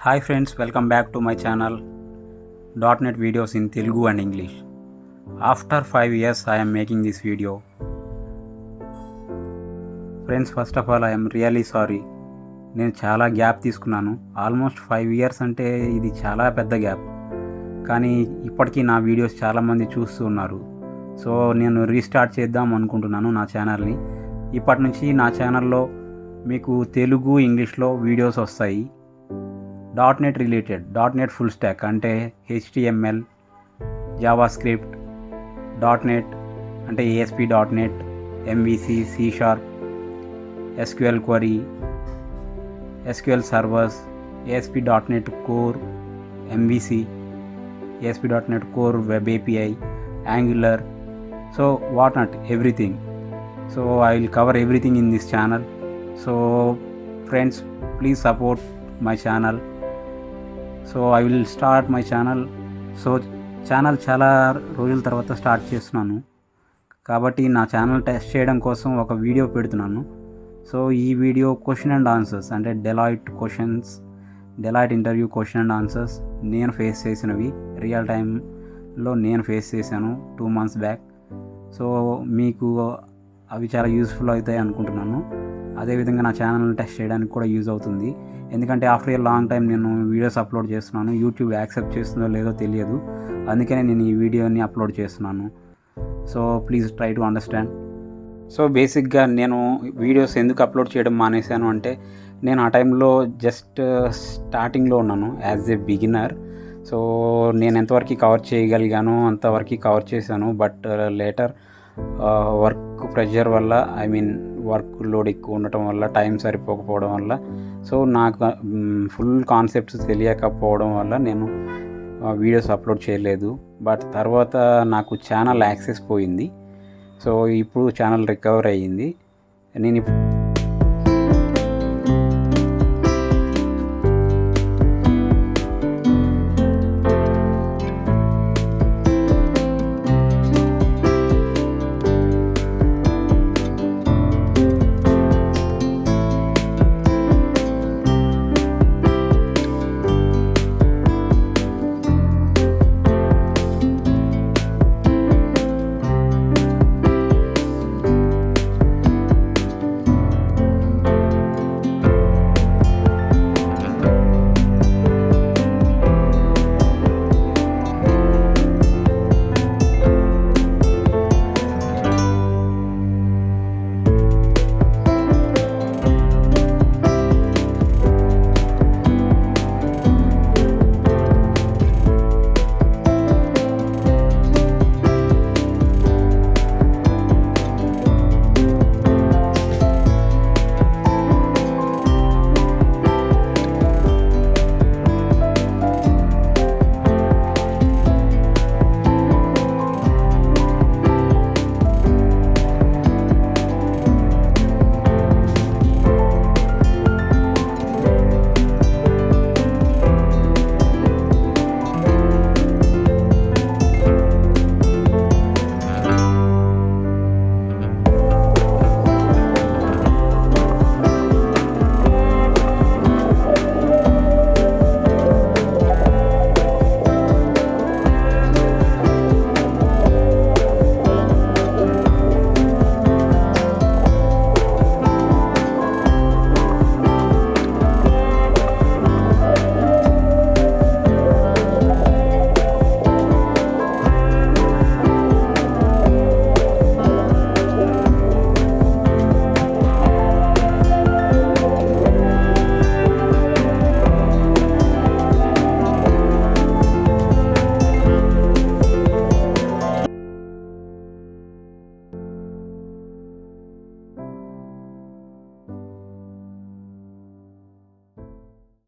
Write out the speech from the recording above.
Hi friends, welcome back to my channel Dotnet videos in Telugu and English. After 5 years I am making this video. Friends, first of all I am really sorry. నేను చాలా gap తీసుకున్నాను. Almost 5 years అంటే ఇది చాలా పెద్ద gap. కానీ ఇప్పటికీ నా వీడియోస్ చాలామంది చూస్తూ ఉన్నారు. సో నేను రీస్టార్ట్ చేద్దాం అనుకుంటున్నాను నా ఛానల్ని. ఇప్పటి నుంచి నా ఛానల్లో మీకు తెలుగు ఇంగ్లీష్లో వీడియోస్ వస్తాయి. .NET రిలేటెడ్, .NET Fullstack అంటే HTML, జావాస్క్రిప్ట్, .NET అంటే ASP.NET, MVC, C#, SQL query, SQL servers, ASP.NET Core, MVC, ASP.NET Core Web API, Angular, so what not, everything. So I will cover everything in this channel. So friends, please support my channel. So I will start my channel. So channel చాలా రోజుల తర్వాత start చేస్తున్నాను కాబట్టి నా channel test చేయడం కోసం ఒక video పెడుతున్నాను. సో ఈ వీడియో క్వశ్చన్ అండ్ ఆన్సర్స్ అంటే Deloitte interview question and answers నేను ఫేస్ చేసినవి, రియల్ టైంలో నేను ఫేస్ చేశాను 2 months బ్యాక్. సో మీకు అవి చాలా యూస్ఫుల్ అవుతాయి అనుకుంటున్నాను. అదేవిధంగా నా ఛానల్ టెస్ట్ చేయడానికి కూడా యూజ్ అవుతుంది. ఎందుకంటే ఆఫ్టర్ ఏ లాంగ్ టైం నేను వీడియోస్ అప్లోడ్ చేస్తున్నాను. యూట్యూబ్ యాక్సెప్ట్ చేస్తుందో లేదో తెలియదు, అందుకనే నేను ఈ వీడియోని అప్లోడ్ చేస్తున్నాను. So please try to understand. So బేసిక్గా నేను వీడియోస్ ఎందుకు అప్లోడ్ చేయడం మానేశాను అంటే, నేను ఆ టైంలో జస్ట్ స్టార్టింగ్లో ఉన్నాను యాజ్ ఏ బిగినర్. సో నేను ఎంతవరకు కవర్ చేయగలిగానో అంతవరకు కవర్ చేశాను. బట్ లేటర్ వర్క్ ప్రెషర్ వల్ల, వర్క్ లోడ్ ఎక్కువ ఉండటం వల్ల, టైం సరిపోకపోవడం వల్ల, సో నాకు ఫుల్ కాన్సెప్ట్స్ తెలియకపోవడం వల్ల నేను వీడియోస్ అప్లోడ్ చేయలేదు. బట్ తర్వాత నాకు ఛానల్ యాక్సెస్ పోయింది. సో ఇప్పుడు ఛానల్ రికవర్ అయ్యింది. నేను